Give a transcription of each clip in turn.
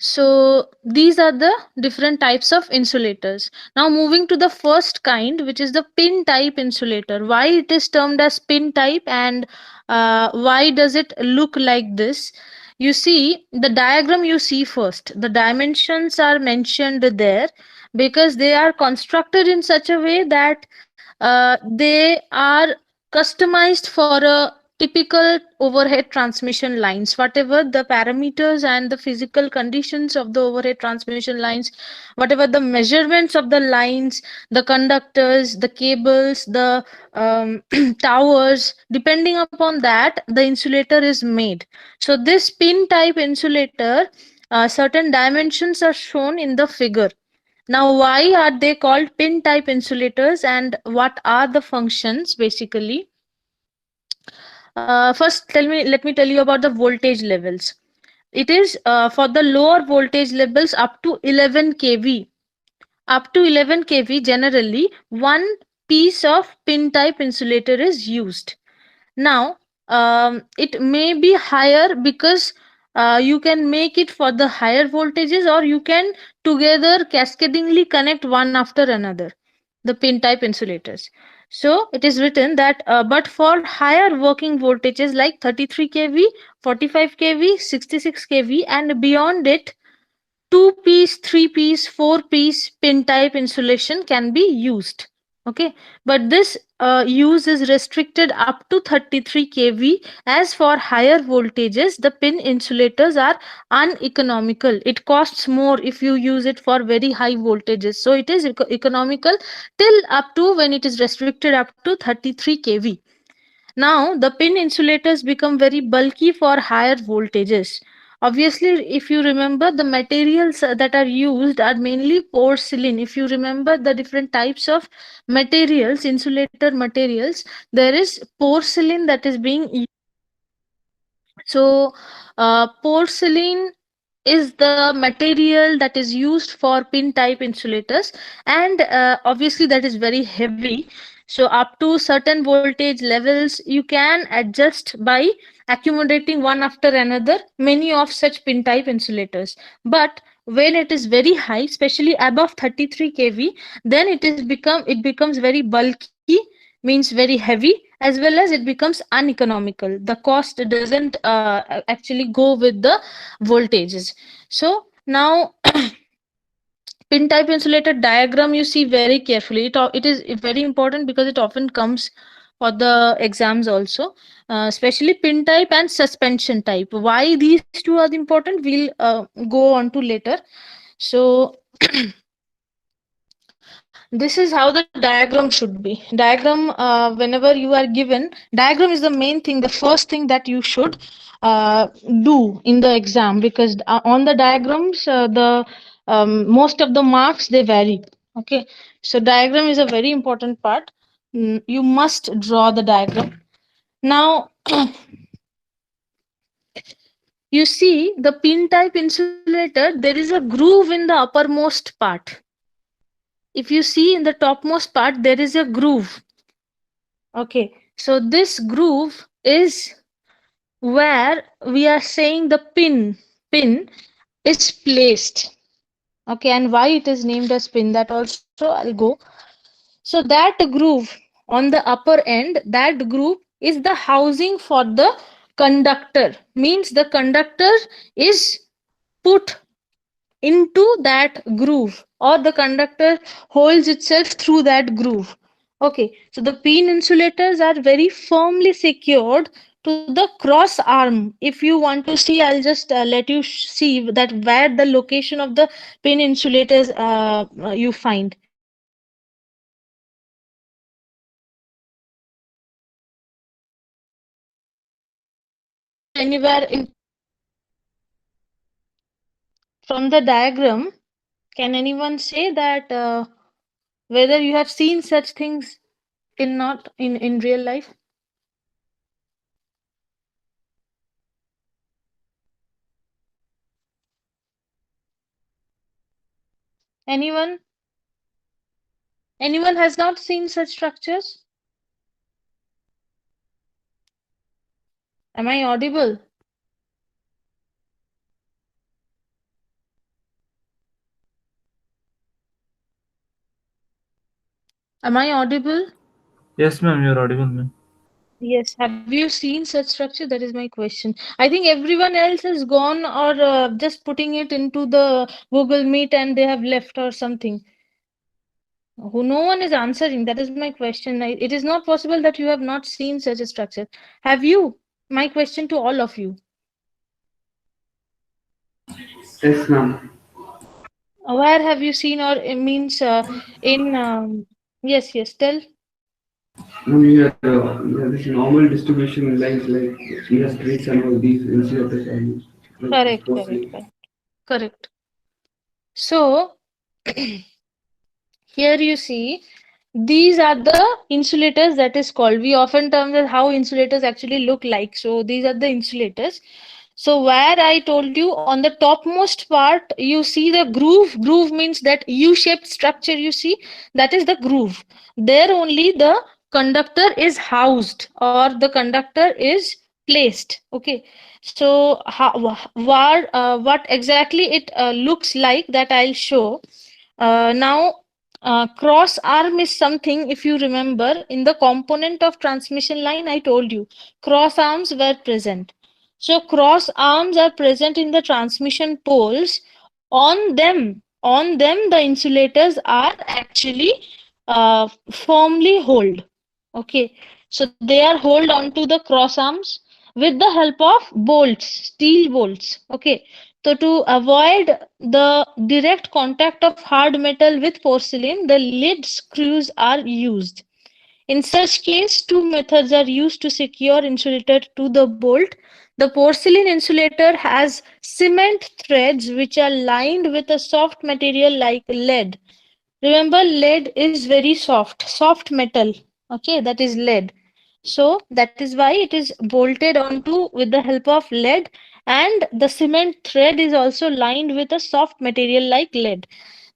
So these are the different types of insulators. Now moving to the first kind, which is the pin type insulator. Why it is termed as pin type, and why does it look like this? You see the diagram, you see first. The dimensions are mentioned there because they are constructed in such a way that they are customized for a typical overhead transmission lines. Whatever the parameters and the physical conditions of the overhead transmission lines, whatever the measurements of the lines, the conductors, the cables, the towers, depending upon that the insulator is made. So this pin type insulator, certain dimensions are shown in the figure. Now, why are they called pin type insulators, and what are the functions basically? First, let me tell you about the voltage levels. It is for the lower voltage levels up to 11 kV. Up to 11 kV, generally, one piece of pin type insulator is used. Now, it may be higher because you can make it for the higher voltages, or you can together cascadingly connect one after another, the pin type insulators. So it is written that, but for higher working voltages like 33 kV, 45 kV, 66 kV, and beyond it, two piece, three piece, four piece pin type insulation can be used. Okay, but this use is restricted up to 33 kV. As for higher voltages, the pin insulators are uneconomical. It costs more if you use it for very high voltages. So it is economical till up to when it is restricted up to 33 kV. Now, the pin insulators become very bulky for higher voltages. Obviously, if you remember, the materials that are used are mainly porcelain. If you remember the different types of materials, insulator materials, there is porcelain that is being used. So, porcelain is the material that is used for pin type insulators, and obviously that is very heavy. So up to certain voltage levels you can adjust by accommodating one after another many of such pin type insulators. But when it is very high, especially above 33 kV, then it becomes very bulky, means very heavy, as well as it becomes uneconomical. The cost doesn't actually go with the voltages. So now pin type insulator diagram you see very carefully. It is very important because it often comes for the exams also, especially pin type and suspension type. Why these two are important, we'll go on to later. So this is how the diagram should be. Diagram, whenever you are given diagram, is the main thing, the first thing that you should uh, do in the exam, because on the diagrams the most of the marks they vary. Okay, so diagram is a very important part. You must draw the diagram. Now you see the pin type insulator, there is a groove in the uppermost part. If you see in the topmost part, there is a groove. Okay, so this groove is where we are saying the pin is placed. Okay, and why it is named as pin, that also I'll go. So that groove on the upper end, that groove is the housing for the conductor. Means the conductor is put into that groove, or the conductor holds itself through that groove. Okay, so the pin insulators are very firmly secured to the cross arm. If you want to see, I'll just let you see that where the location of the pin insulators you find. So if you see the diagram, anywhere in from the diagram, can anyone say that whether you have seen such things in not in real life? Anyone? Anyone has not seen such structures? Am I audible? Am I audible? Yes, ma'am, you're audible, ma'am. Yes. Have you seen such structure? That is my question. I think everyone else has gone or just putting it into the Google Meet and they have left or something. Who no one is answering. That is my question. It is not possible that you have not seen such a structure. Have you? My question to all of you. Yes, ma'am. Where have you seen or it means in yes, yes, tell. Ma'am, we have this normal distribution lines like industries and all these insulators are used, like this Correct, correct, porcelain. correct. Correct. So here you see these are the insulators that is called. We often term that how insulators actually look like. So these are the insulators. So where I told you on the topmost part, you see the groove. Groove means that U-shaped structure you see, that is the groove. There only the conductor is housed or the conductor is placed. Okay. So what exactly it looks like that I'll show. Now, cross arm is something, if you remember, in the component of transmission line, I told you cross arms were present. So, cross arms are present in the transmission poles. On them, the insulators are actually firmly hold. Okay, so they are hold onto the cross arms with the help of bolts, steel bolts. Okay, so to avoid the direct contact of hard metal with porcelain, the lid screws are used. In such case, two methods are used to secure insulator to the bolt. The porcelain insulator has cement threads which are lined with a soft material like lead. Remember, lead is very soft, soft metal. Okay, that is lead. So that is why it is bolted onto with the help of lead, and the cement thread is also lined with a soft material like lead.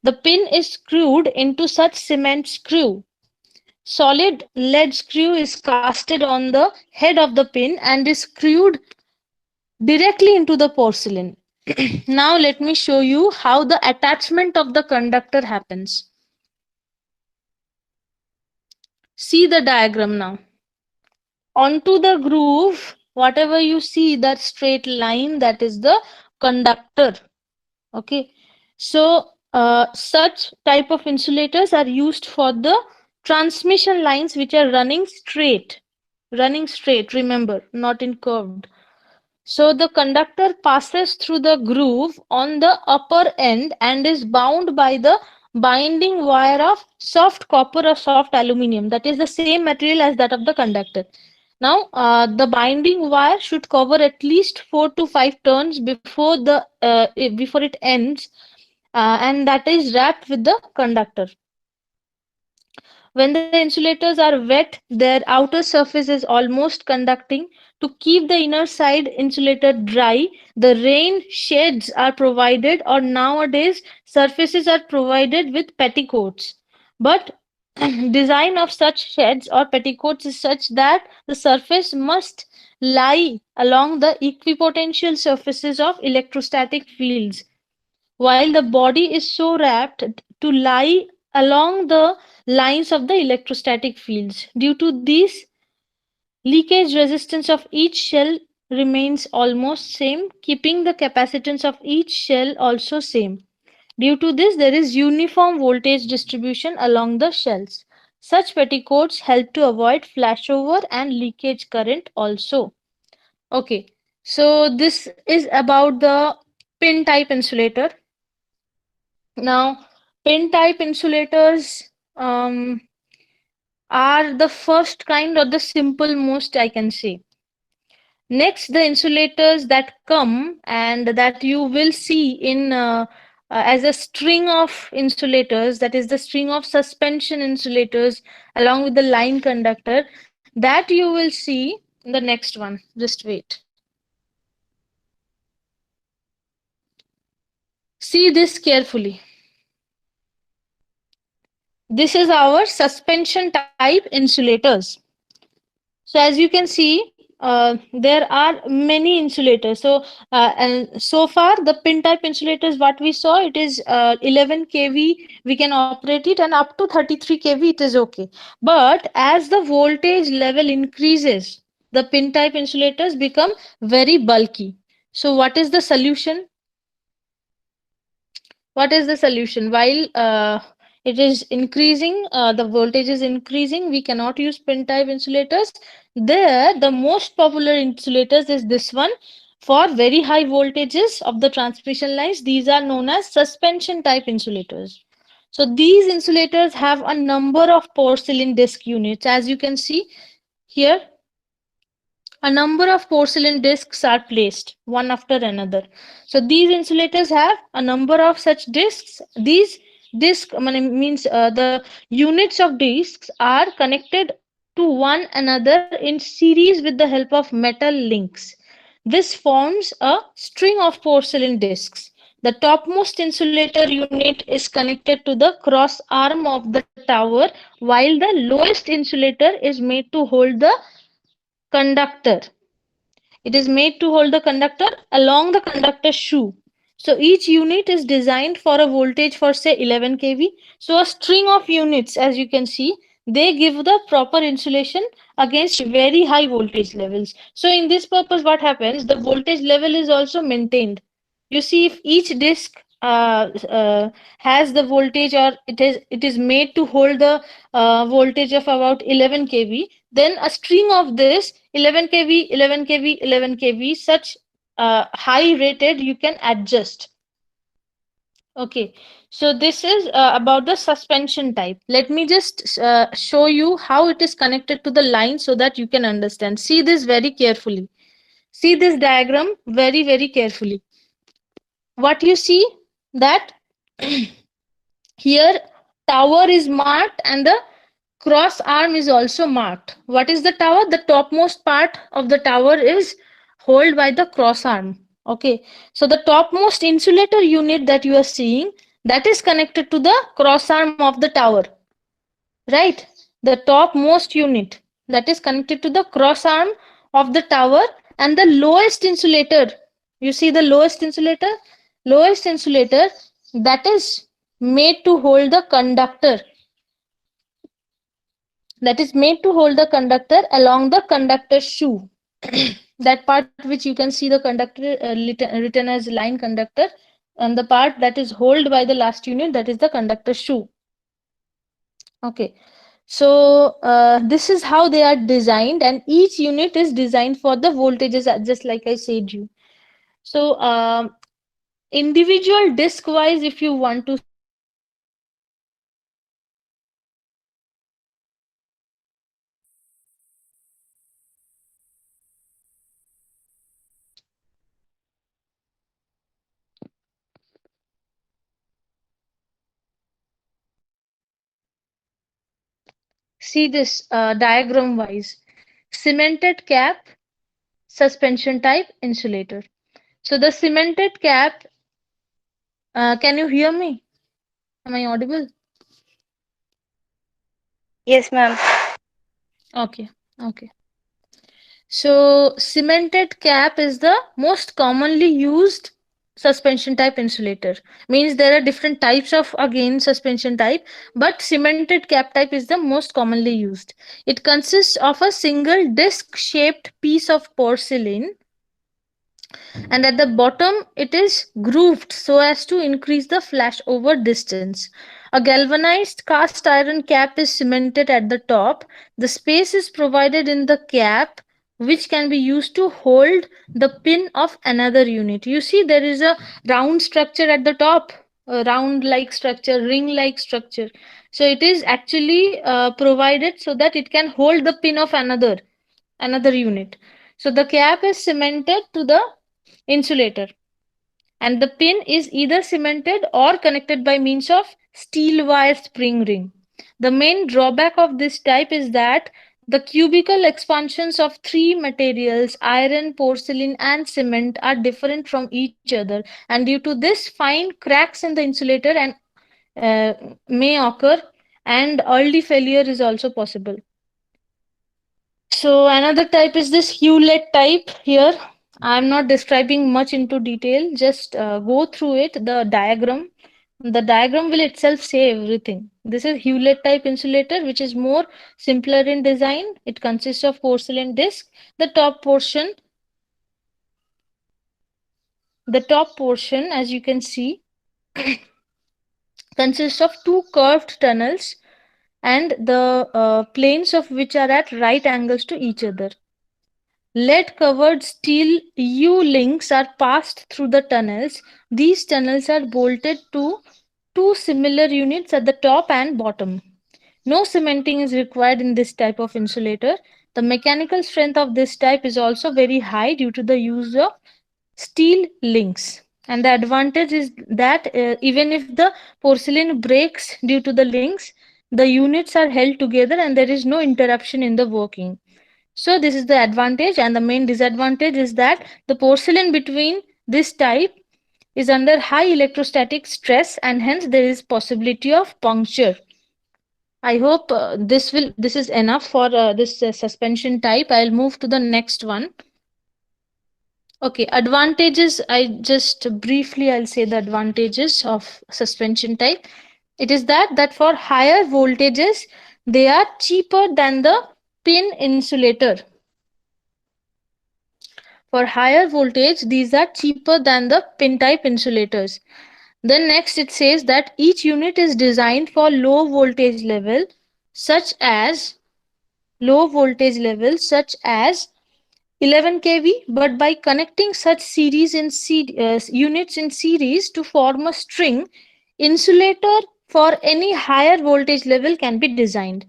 The pin is screwed into such cement screw. Solid lead screw is casted on the head of the pin and is screwed directly into the porcelain. Now let me show you how the attachment of the conductor happens. See the diagram now. Onto the groove, whatever you see, that straight line, that is the conductor. Okay. So, such type of insulators are used for the transmission lines which are running straight. Running straight, remember, not in curved. So the conductor passes through the groove on the upper end and is bound by the binding wire of soft copper or soft aluminum. That is the same material as that of the conductor. Now, the binding wire should cover at least 4 to 5 turns before it ends, and that is wrapped with the conductor. When the insulators are wet, their outer surface is almost conducting. To keep the inner side insulator dry, the rain shades are provided, or nowadays surfaces are provided with petticoats. But design of such sheds or petticoats is such that the surface must lie along the equipotential surfaces of electrostatic fields, while the body is so wrapped to lie along the lines of the electrostatic fields. Due to this, leakage resistance of each shell remains almost same, keeping the capacitance of each shell also same. Due to this, there is uniform voltage distribution along the shells. Such petticoats help to avoid flashover and leakage current also. Okay, so this is about the pin type insulator. Now, pin type insulators are the first kind or the simple most I can say. Next, the insulators that come and that you will see in as a string of insulators, that is the string of suspension insulators along with the line conductor, that you will see in the next one. Just wait. See this carefully. This is our suspension type insulators. So as you can see, there are many insulators. And so far, the pin type insulators, what we saw, it is 11 kV, we can operate it, and up to 33 kV, it is okay. But as the voltage level increases, the pin type insulators become very bulky. So, what is the solution? What is the solution? While it is increasing, the voltage is increasing, we cannot use pin type insulators. There, the most popular insulators is this one for very high voltages of the transmission lines. These are known as suspension type insulators. So these insulators have a number of porcelain disc units. As you can see here, a number of porcelain discs are placed one after another. So these insulators have a number of such discs. These disc means the units of discs are connected to one another in series with the help of metal links. This forms a string of porcelain discs. The topmost insulator unit is connected to the cross arm of the tower, while the lowest insulator is made to hold the conductor. It is made to hold the conductor along the conductor's shoe. So each unit is designed for a voltage for say 11 kV. So a string of units, as you can see, they give the proper insulation against very high voltage levels. So in this purpose, what happens? The voltage level is also maintained. You see, if each disk has the voltage, or it is made to hold the voltage of about 11 kV, then a string of this 11 kV, 11 kV, 11 kV, such high rated, you can adjust. Okay, so this is about the suspension type. Let me just show you how it is connected to the line so that you can understand. See this very carefully. See this diagram very, very carefully. What you see, that here tower is marked and the cross arm is also marked. What is the tower? The topmost part of the tower is held by the cross arm. Okay, so the topmost insulator unit that you are seeing, that is connected to the cross arm of the tower, right? The topmost unit that is connected to the cross arm of the tower, and the lowest insulator, you see the lowest insulator, that is made to hold the conductor, that is made to hold the conductor along the conductor's shoe. That part which you can see the conductor written as line conductor, and the part that is held by the last unit, that is the conductor's shoe. Okay, so this is how they are designed, and each unit is designed for the voltages, just like I said you. So individual disc wise, if you want to see, then this is how it is connected. See this diagram wise: cemented cap, suspension type insulator. So the cemented cap, can you hear me? Am I audible? Yes, ma'am. Okay, okay. So cemented cap is the most commonly used suspension type insulator. Means there are different types of, again, suspension type, but cemented cap type is the most commonly used. It consists of a single disc shaped piece of porcelain, and at the bottom it is grooved so as to increase the flashover distance. A galvanized cast iron cap is cemented at the top. The space is provided in the cap, which can be used to hold the pin of another unit. You see, there is a round structure at the top, a round like structure, ring like structure. So it is actually provided so that it can hold the pin of another unit. So the cap is cemented to the insulator, and the pin is either cemented or connected by means of steel wire spring ring. The main drawback of this type is that the cubical expansions of three materials, iron, porcelain, and cement, are different from each other, and due to this, fine cracks in the insulator and may occur, and early failure is also possible. So another type is this Hewlett type here. I'm not describing much into detail, just go through it, the diagram. The diagram will itself say everything. This is Hewlett type insulator, which is more simpler in design. It consists of porcelain disc. The top portion, the top portion, as you can see, consists of two curved tunnels and the planes of which are at right angles to each other. Lead covered steel U links are passed through the tunnels. These tunnels are bolted to two similar units at the top and bottom. No cementing is required in this type of insulator. The mechanical strength of this type is also very high due to the use of steel links. And the advantage is that even if the porcelain breaks due to the links, the units are held together and there is no interruption in the working. So this is the advantage, and the main disadvantage is that the porcelain between this type is under high electrostatic stress and hence there is possibility of puncture. I hope this is enough for this suspension type. I'll move to the next one. Okay, advantages. I just briefly I'll say the advantages of suspension type. It is that for higher voltages they are cheaper than the pin insulator. For higher voltage, these are cheaper than the pin type insulators. Then next it says that each unit is designed for low voltage levels such as 11 kV, but by connecting such units in series to form a string, insulator for any higher voltage level can be designed.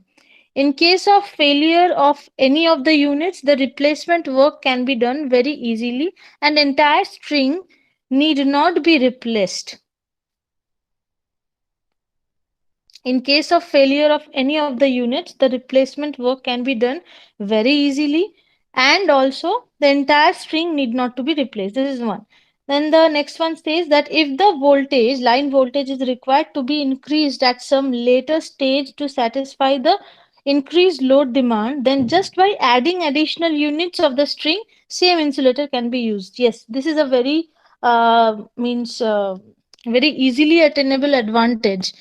In case of failure of any of the units, the replacement work can be done very easily and entire string need not be replaced. In case of failure of any of the units, the replacement work can be done very easily and also the entire string need not to be replaced. This is one. Then the next one says that if the line voltage is required to be increased at some later stage to satisfy the increased load demand, then just by adding additional units of the string, same insulator can be used. Yes, this is a very means very easily attainable advantage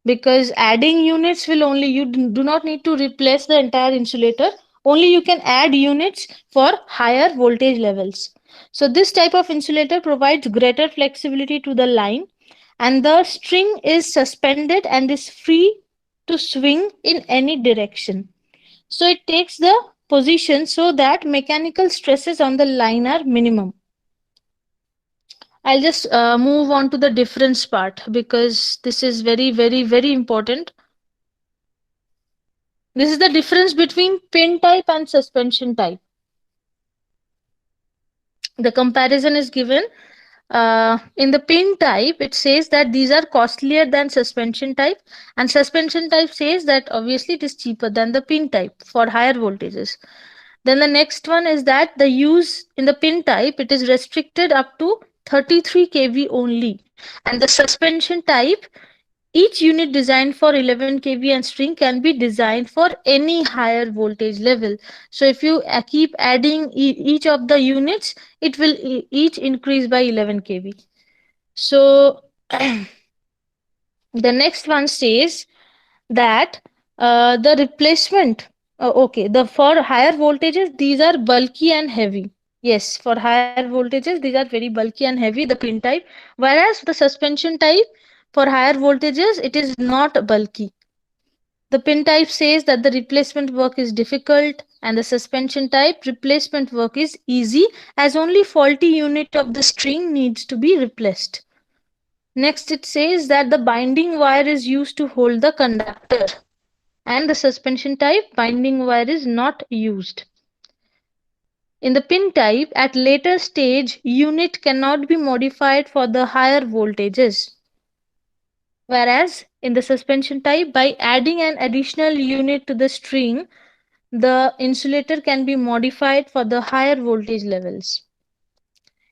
because adding units will only you do not need to replace the entire insulator, only you can add units for higher voltage levels. So this type of insulator provides greater flexibility to the line and the string is suspended and is free to swing in any direction. So it takes the position so that mechanical stresses on the line are minimum. I'll just move on to the difference part because this is very, very, very important. This is the difference between pin type and suspension type. The comparison is given. In the pin type, it says that these are costlier than suspension type, and suspension type says that obviously it is cheaper than the pin type for higher voltages. Then the next one is that the use in the pin type it is restricted up to 33 kV only, and the suspension type each unit designed for 11 kV and string can be designed for any higher voltage level. So if you keep adding each of the units, it will each increase by 11 kV. So the next one says that the replacement, okay, the for higher voltages, these are bulky and heavy. Yes, for higher voltages, these are very bulky and heavy, the pin type. Whereas the suspension type, for higher voltages, it is not bulky. The pin type says that the replacement work is difficult and the suspension type replacement work is easy as only faulty unit of the string needs to be replaced. Next it says that the binding wire is used to hold the conductor and the suspension type binding wire is not used. In the pin type, at later stage, unit cannot be modified for the higher voltages. Whereas in the suspension type, by adding an additional unit to the string, the insulator can be modified for the higher voltage levels.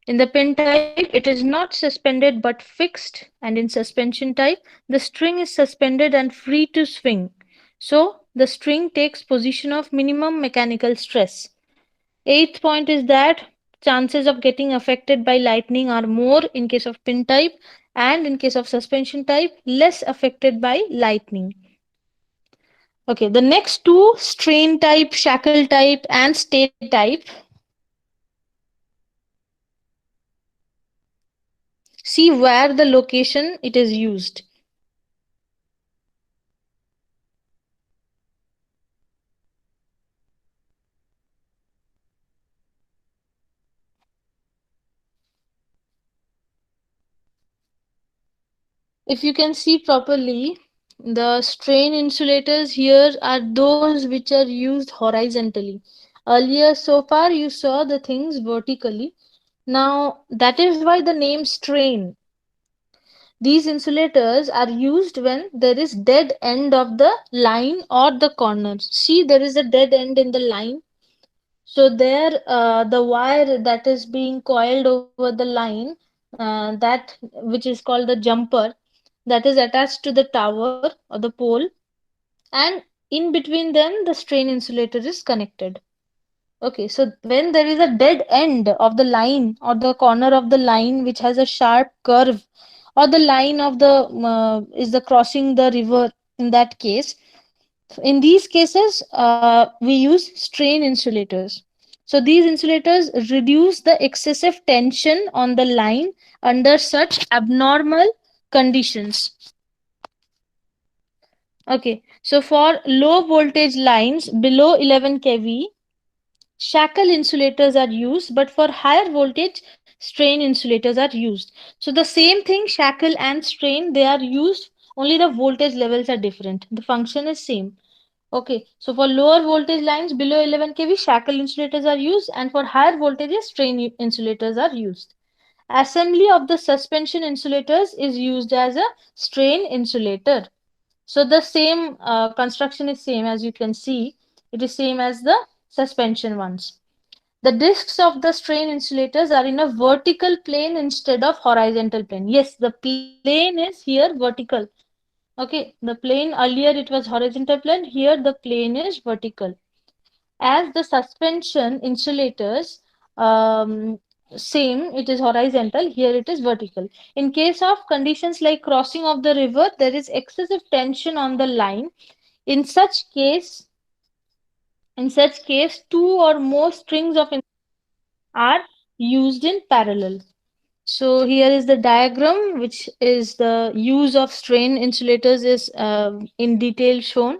In the pin type, it is not suspended but fixed, and in suspension type, the string is suspended and free to swing. So the string takes position of minimum mechanical stress. Eighth point is that chances of getting affected by lightning are more in case of pin type, and in case of suspension type, less affected by lightning. Okay, the next two, strain type, shackle type, and stay type. See where the location it is used. If you can see properly, the strain insulators here are those which are used horizontally. Earlier, so far, you saw the things vertically. Now, that is why the name strain. These insulators are used when there is dead end of the line or the corner. See, there is a dead end in the line. So there, the wire that is being coiled over the line, that which is called the jumper, that is attached to the tower or the pole, and in between them, the strain insulator is connected. Okay, so when there is a dead end of the line or the corner of the line which has a sharp curve, or the line of the is the crossing the river in that case, in these cases, we use strain insulators. So these insulators reduce the excessive tension on the line under such abnormal conditions. Okay, so for low voltage lines below 11 kV, shackle insulators are used, but for higher voltage, strain insulators are used. So the same thing, shackle and strain, they are used, only the voltage levels are different. The function is same. Okay, so for lower voltage lines below 11 kV, shackle insulators are used, and for higher voltages, strain insulators are used. Assembly of the suspension insulators is used as a strain insulator. So the same construction is same, as you can see. It is same as the suspension ones. The discs of the strain insulators are in a vertical plane instead of horizontal plane. Yes, the plane is here vertical. Okay, the plane earlier it was horizontal plane, here the plane is vertical. As the suspension insulators, same, it is horizontal, here it is vertical. In case of conditions like crossing of the river, there is excessive tension on the line. In such case, two or more strings of are used in parallel. So here is the diagram, which is the use of strain insulators is in detail shown.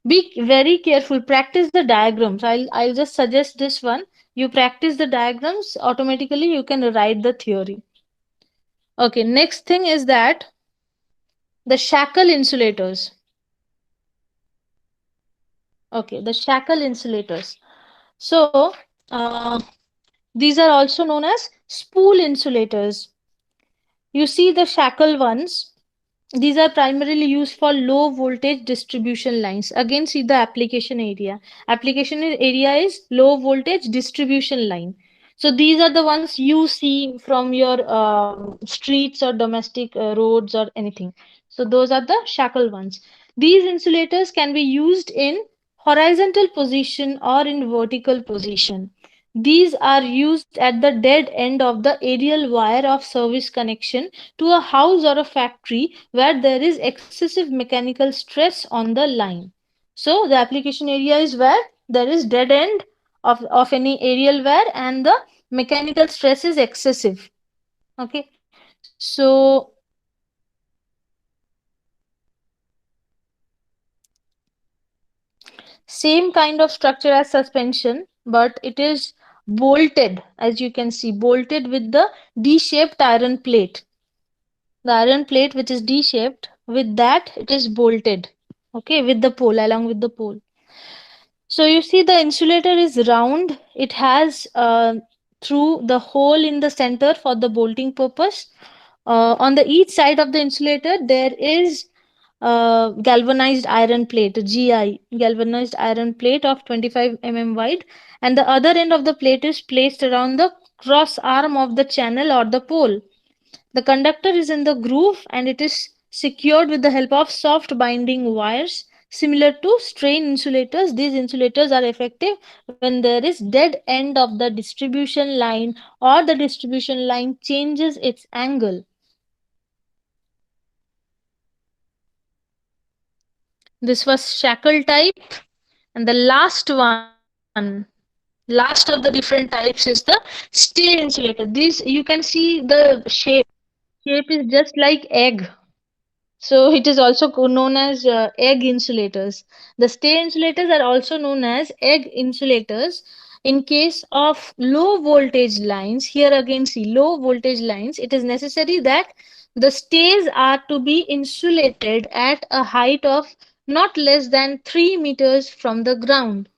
Be very careful. Practice the diagrams. I'll just suggest this one. You practice the diagrams, automatically you can write the theory. Okay, next thing is that the shackle insulators. Okay, the shackle insulators. So these are also known as spool insulators. You see the shackle ones. These are primarily used for low voltage distribution lines. Again, see the application area. Application area is low voltage distribution line. So these are the ones you see from your streets or domestic roads or anything. So those are the shackle ones. These insulators can be used in horizontal position or in vertical position. These are used at the dead end of the aerial wire of service connection to a house or a factory where there is excessive mechanical stress on the line. So the application area is where there is dead end of any aerial wire and the mechanical stress is excessive. Okay. So same kind of structure as suspension, but it is bolted, as you can see, bolted with the D-shaped iron plate. The iron plate which is D-shaped, with that it is bolted. Okay, with the pole, along with the pole. So you see the insulator is round. It has through the hole in the center for the bolting purpose. On the each side of the insulator, there is galvanized iron plate, GI, galvanized iron plate of 25 wide, and the other end of the plate is placed around the cross arm of the channel or the pole. The conductor is in the groove and it is secured with the help of soft binding wires. Similar to strain insulators, these insulators are effective when there is dead end of the distribution line or the distribution line changes its angle. This was shackle type, and the last of the different types is the stay insulator. These you can see the shape is just like egg. So it is also known as egg insulators. The stay insulators are also known as egg insulators. In case of low voltage lines, here again see low voltage lines, it is necessary that the stays are to be insulated at a height of not less than 3 meters from the ground.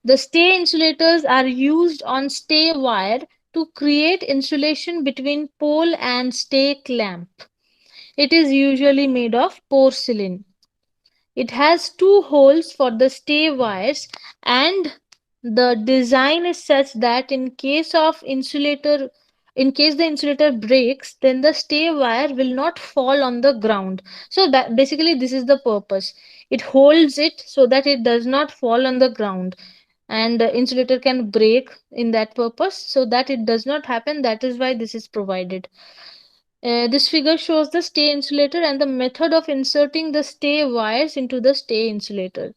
The stay insulators are used on stay wire to create insulation between pole and stay clamp. It is usually made of porcelain. It has two holes for the stay wires, and the design is such that in case the insulator breaks, then the stay wire will not fall on the ground. So that basically this is the purpose. It holds it so that it does not fall on the ground, and the insulator can break in that purpose, so that it does not happen. That is why this is provided. This figure shows the stay insulator and the method of inserting the stay wires into the stay insulator.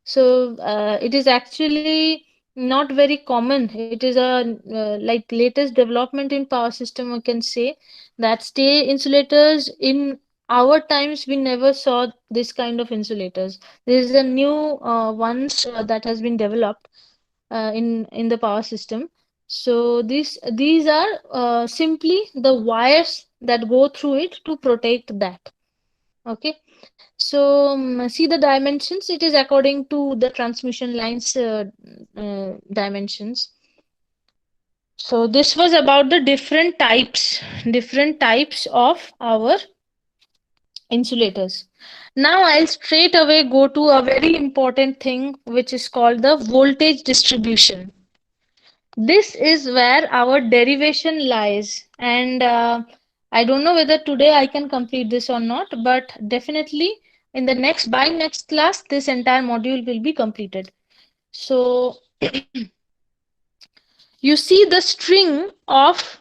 So it is actually not very common. It is a like latest development in power system. I can say that stay insulators in our times we never saw this kind of insulators. This is a new ones that has been developed in the power system. So these are simply the wires that go through it to protect that. Okay. So see the dimensions. It is according to the transmission lines dimensions. So this was about the different types of our insulators. Now I'll straight away go to a very important thing which is called the voltage distribution. This is where our derivation lies, and I don't know whether today I can complete this or not, but definitely in the next by next class, this entire module will be completed. So you see the string of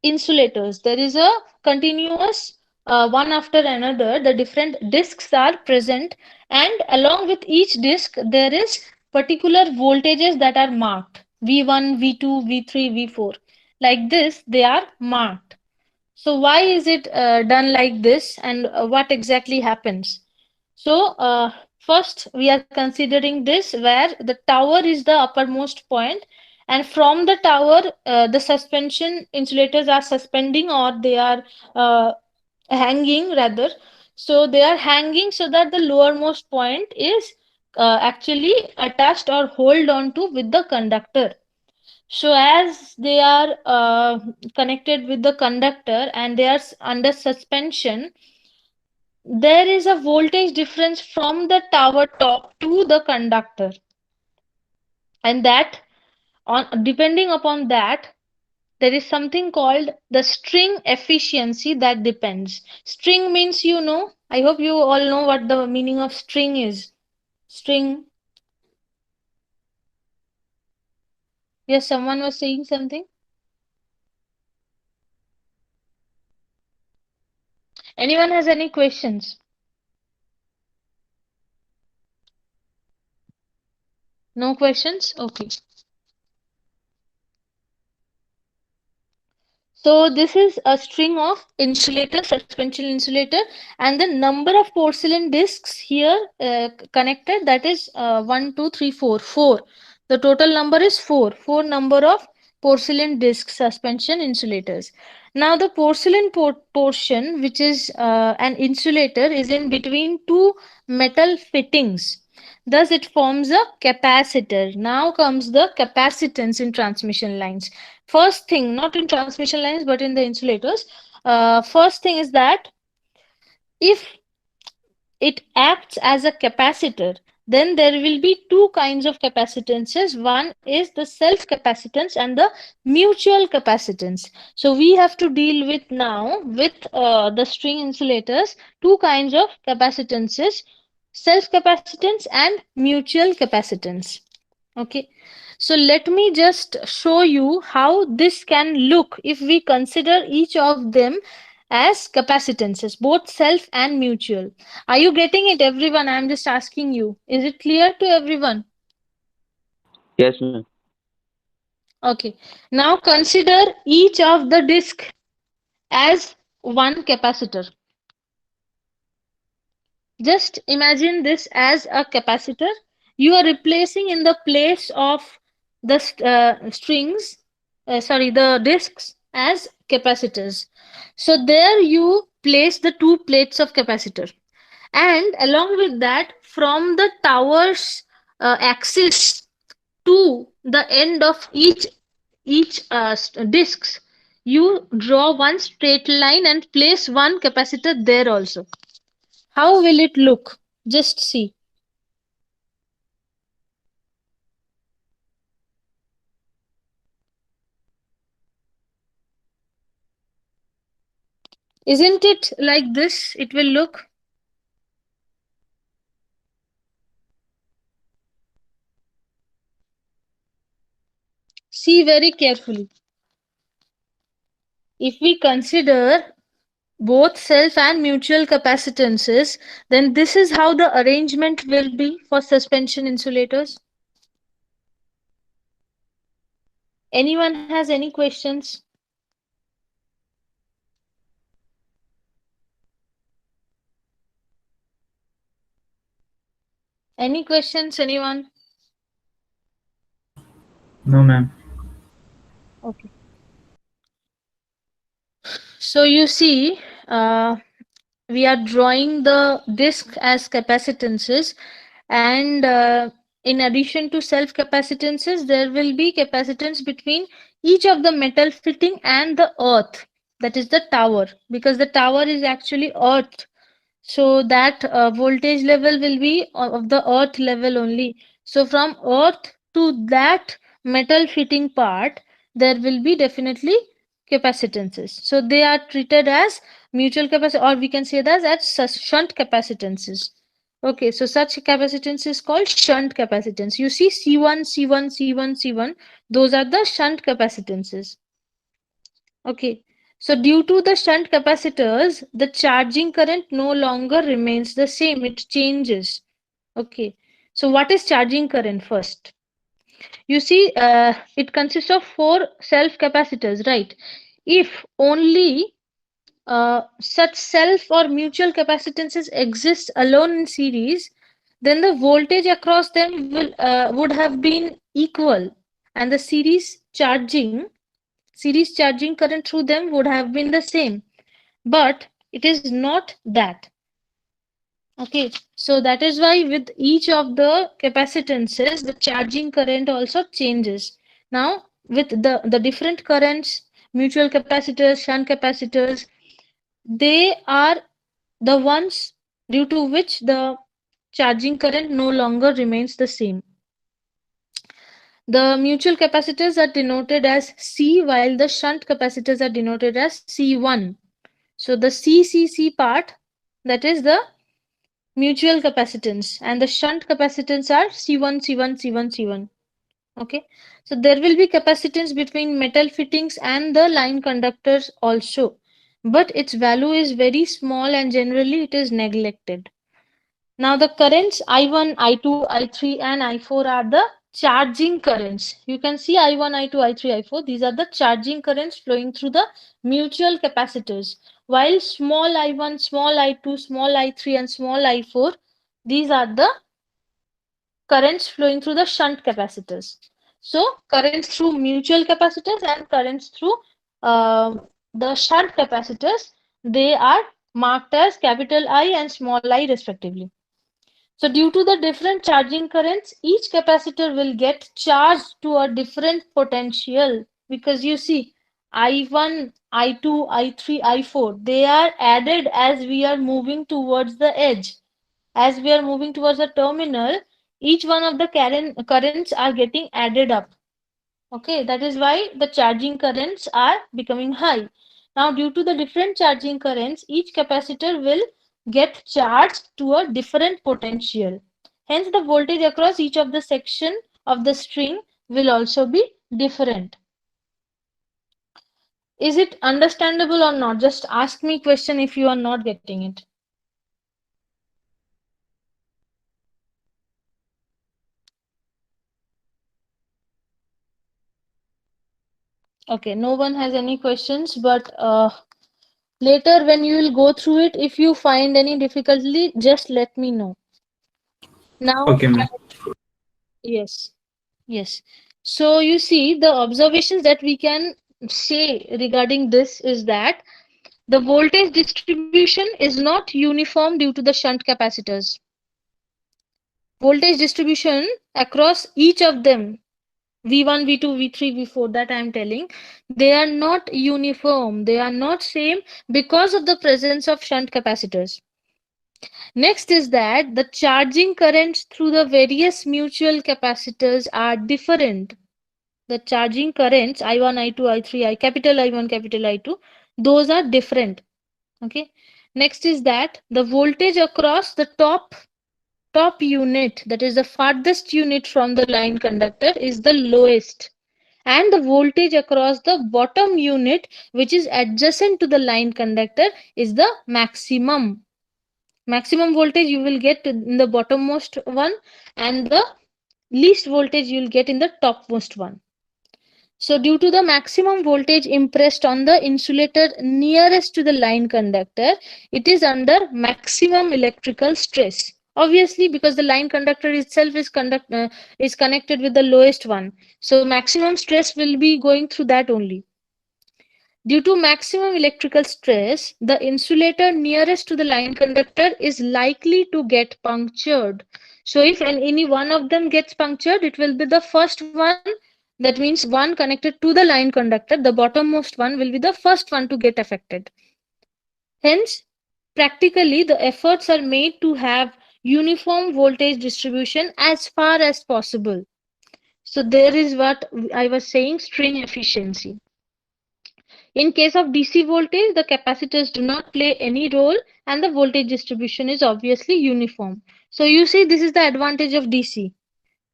insulators. There is a continuous one after another. The different disks are present, and along with each disk, there is particular voltages that are marked V1, V2, V3, V4. Like this, they are marked. So why is it done like this, and what exactly happens? So first we are considering this where the tower is the uppermost point, and from the tower the suspension insulators are suspending, or they are uh, hanging rather. So they are hanging so that the lowermost point is actually attached or hold on to with the conductor. So as they are connected with the conductor and they are under suspension, there is a voltage difference from the tower top to the conductor, and that on depending upon that there is something called the string efficiency that depends. String means, I hope you all know what the meaning of string is. String. Yes, someone was saying something. Anyone has any questions? No questions? Okay. So this is a string of insulator, suspension insulator, and the number of porcelain discs here connected, that is 1, 2, 3, 4, 4. The total number is 4. 4 number of porcelain disc suspension insulators. Now the porcelain portion, which is an insulator, is in between two metal fittings. Thus it forms a capacitor. Now comes the capacitance in transmission lines. First thing, not in transmission lines but in the insulators, first thing is that if it acts as a capacitor, then there will be two kinds of capacitances. One is the self capacitance and the mutual capacitance. So we have to deal with now with the string insulators two kinds of capacitances. self capacitance and mutual capacitance. Okay, so let me just show you how this can look if we consider each of them as capacitances, both self and mutual. Are you getting it, everyone? I'm just asking you. Is it clear to everyone? Yes, ma'am. Okay, now consider each of the disk as one capacitor. Just imagine this as a capacitor. You are replacing in the place of the strings, sorry, the discs as capacitors. So there you place the two plates of capacitor, and along with that, from the tower's axis to the end of each discs, you draw one straight line and place one capacitor there also. How will it look? Just see. Isn't it like this? It will look. See very carefully. If we consider both self and mutual capacitances, then this is how the arrangement will be for suspension insulators. Anyone has any questions? Any questions, anyone? No, ma'am. Okay. So you see, we are drawing the disk as capacitances, and in addition to self capacitances, there will be capacitance between each of the metal fitting and the earth, that is the tower, because the tower is actually earth. So that voltage level will be of the earth level only. So from earth to that metal fitting part, there will be definitely capacitances. So they are treated as mutual capacitance, or we can say that as shunt capacitances. Okay, so such capacitance is called shunt capacitance. You see C1, C1, C1, C1, those are the shunt capacitances. Okay, so due to the shunt capacitors, the charging current no longer remains the same, it changes. Okay, so what is charging current first? You see, it consists of four self capacitors, right? If only such self or mutual capacitances exist alone in series, then the voltage across them would have been equal, and the series charging current through them would have been the same. But it is not that. Okay, so that is why with each of the capacitances, the charging current also changes. Now, with the different currents, mutual capacitors, shunt capacitors, they are the ones due to which the charging current no longer remains the same. The mutual capacitors are denoted as C, while the shunt capacitors are denoted as C1. So the CCC part, that is the mutual capacitance, and the shunt capacitance are C1, C1, C1, C1. Okay, so there will be capacitance between metal fittings and the line conductors also, but its value is very small and generally it is neglected. Now the currents I1, I2, I3 and I4 are the charging currents. You can see I1, I2, I3, I4. These are the charging currents flowing through the mutual capacitors. While small I1, small I2, small I3 and small I4, these are the currents flowing through the shunt capacitors. So currents through mutual capacitors and currents through uh, the shunt capacitors, they are marked as capital I and small I respectively. So due to the different charging currents, each capacitor will get charged to a different potential, because you see I1, I2, I3, I4, they are added as we are moving towards the edge. As we are moving towards the terminal, each one of the currents are getting added up. Okay, that is why the charging currents are becoming high. Now, due to the different charging currents, each capacitor will get charged to a different potential. Hence, the voltage across each of the section of the string will also be different. Is it understandable or not? Just ask me question if you are not getting it. Okay, no one has any questions, but later when you will go through it, if you find any difficulty, just let me know. Now, Okay, ma'am. yes, yes. So you see, the observations that we can say regarding this is that the voltage distribution is not uniform due to the shunt capacitors. Voltage distribution across each of them, V1, V2, V3, V4, that I am telling, they are not uniform. They are not same because of the presence of shunt capacitors. Next is that the charging currents through the various mutual capacitors are different. The charging currents I1, I2, I3, capital I1, capital I2, those are different. Okay. Next is that the voltage across the top unit, that is the farthest unit from the line conductor, is the lowest, and the voltage across the bottom unit, which is adjacent to the line conductor, is the maximum. Maximum voltage you will get in the bottommost one, and the least voltage you will get in the topmost one. So due to the maximum voltage impressed on the insulator nearest to the line conductor, it is under maximum electrical stress. Obviously, because the line conductor itself is connected with the lowest one, so maximum stress will be going through that only. Due to maximum electrical stress, the insulator nearest to the line conductor is likely to get punctured. So if any one of them gets punctured, it will be the first one. That means one connected to the line conductor, the bottommost one will be the first one to get affected. Hence, practically the efforts are made to have uniform voltage distribution as far as possible. So there is what I was saying, string efficiency. In case of DC voltage, the capacitors do not play any role and the voltage distribution is obviously uniform. So you see, this is the advantage of DC.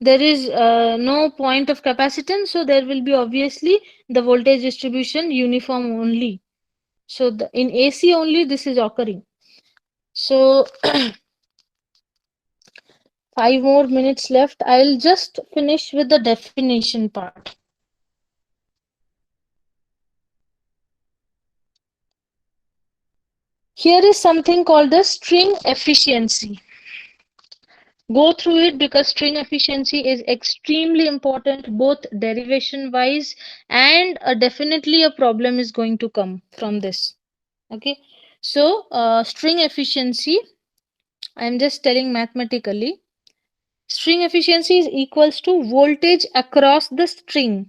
There is no point of capacitance, so there will be obviously the voltage distribution uniform only. So in AC only this is occurring. So 5 more minutes left. I'll just finish with the definition part. Here is something called the string efficiency. Go through it because string efficiency is extremely important, both derivation wise, and definitely a problem is going to come from this. Okay, so string efficiency, I'm just telling mathematically, string efficiency is equals to voltage across the string,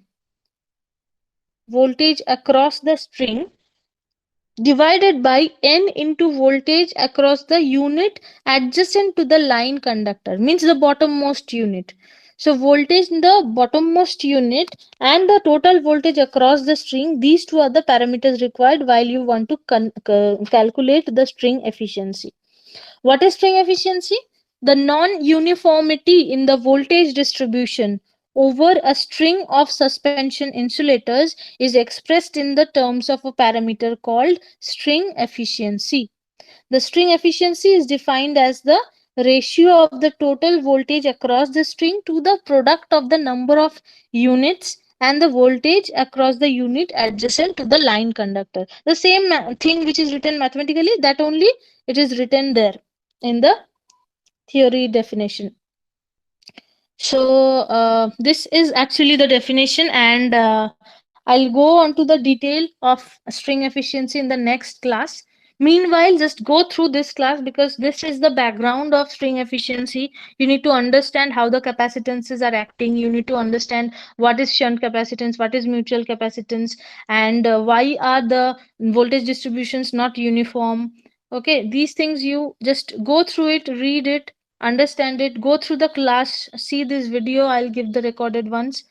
voltage across the string divided by n into voltage across the unit adjacent to the line conductor, means the bottommost unit. So voltage in the bottommost unit and the total voltage across the string, these two are the parameters required while you want to calculate the string efficiency. What is string efficiency? The non-uniformity in the voltage distribution over a string of suspension insulators is expressed in the terms of a parameter called string efficiency. The string efficiency is defined as the ratio of the total voltage across the string to the product of the number of units and the voltage across the unit adjacent to the line conductor. The same thing which is written mathematically, that only it is written there in the theory definition. So this is actually the definition, and I'll go on to the detail of string efficiency in the next class. Meanwhile, just go through this class because this is the background of string efficiency. You need to understand how the capacitances are acting. You need to understand what is shunt capacitance, what is mutual capacitance, and why are the voltage distributions not uniform. Okay, these things you just go through it, read it, understand it, go through the class, see this video, I'll give the recorded ones,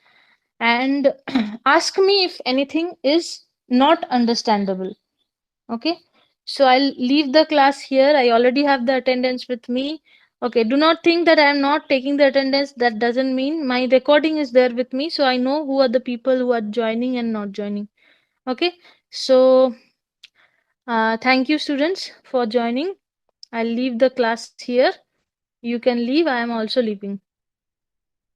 and ask me if anything is not understandable. Okay, So I'll leave the class here. I already have the attendance with me. Okay, do not think that I am not taking the attendance. That doesn't mean my recording is there with me, so I know who are the people who are joining and not joining. Okay, so thank you, students, for joining. I'll leave the class here. You can leave. I am also leaving.